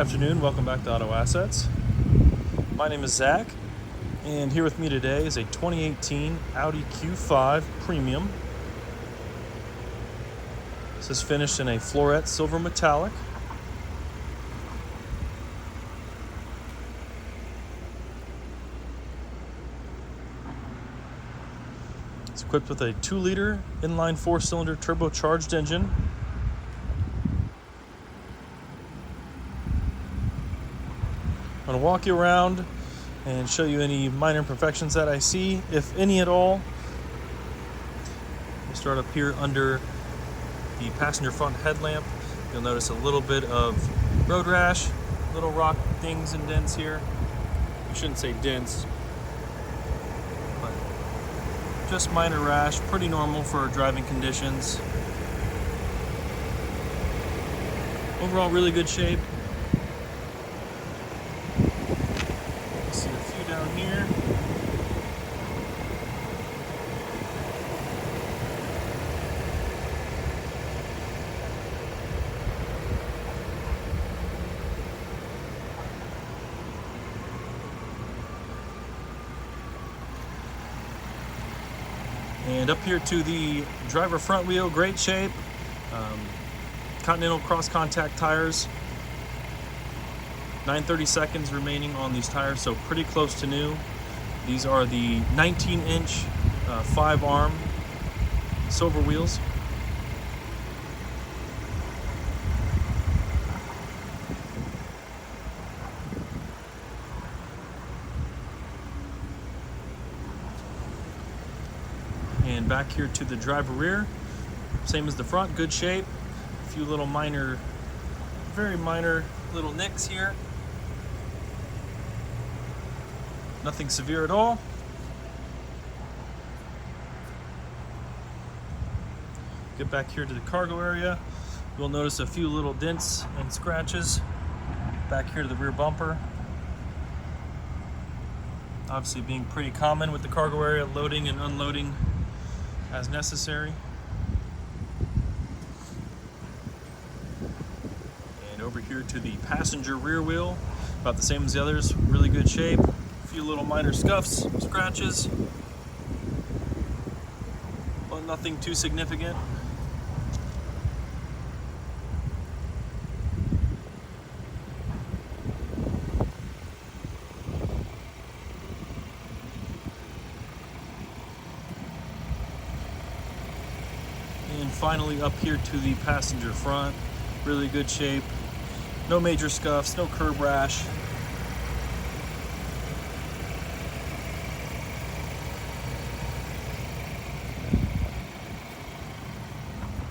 afternoon, welcome back to Auto Assets. My name is Zach, and here with me today is a 2018 Audi Q5 Premium. This is finished in a Florette Silver Metallic. It's equipped with a 2-liter inline 4-cylinder turbocharged engine. I'm going to walk you around and show you any minor imperfections that I see, if any at all. We'll start up here under the passenger front headlamp. You'll notice a little bit of road rash, little rock dings and dents here. You shouldn't say dents, but just minor rash, pretty normal for driving conditions. Overall, really good shape. See a few down here. And up here to the driver front wheel, great shape. Continental cross contact tires. 9/32 remaining on these tires, so pretty close to new. These are the 19-inch 5-arm silver wheels. And back here to the driver rear, same as the front, good shape. A few little minor, very minor little nicks here. Nothing severe at all. Get back here to the cargo area. You'll notice a few little dents and scratches back here to the rear bumper. Obviously being pretty common with the cargo area, loading and unloading as necessary. And over here to the passenger rear wheel, about the same as the others, really good shape. A few little minor scuffs, scratches, but nothing too significant. And finally up here to the passenger front, really good shape. No major scuffs, no curb rash.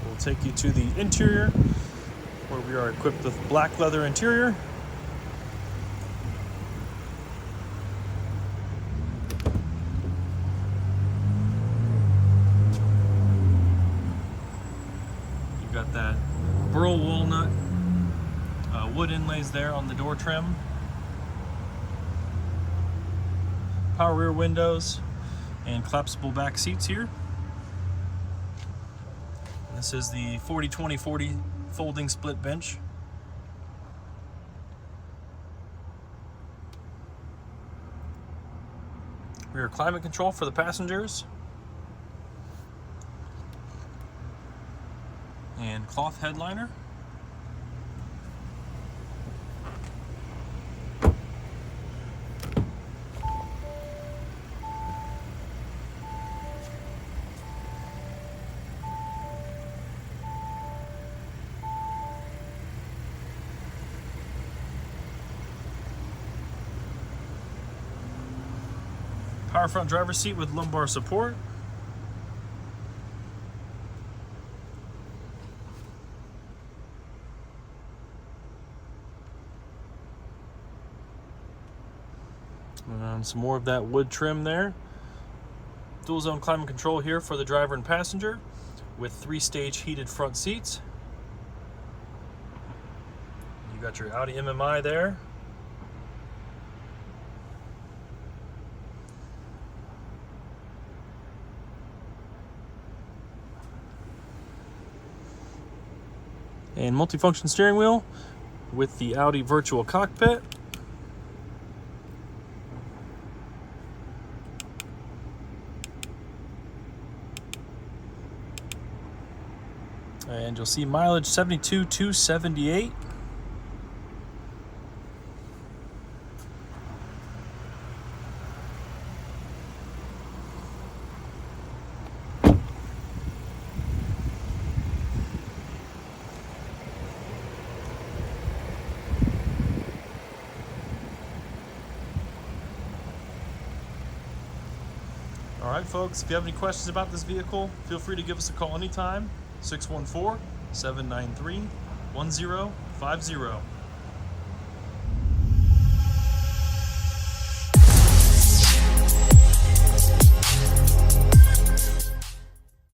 We'll take you to the interior, where we are equipped with black leather interior. Got that burl walnut wood inlays there on the door trim. Power rear windows and collapsible back seats here. This is the 40-20-40 folding split bench. Rear climate control for the passengers. And cloth headliner. Power front driver's seat with lumbar support. Some more of that wood trim there. Dual zone climate control here for the driver and passenger with 3-stage heated front seats. You got your Audi MMI there. And multifunction steering wheel with the Audi virtual cockpit. And you'll see mileage 72,278. All right, folks, if you have any questions about this vehicle, feel free to give us a call anytime, 614-793-1050.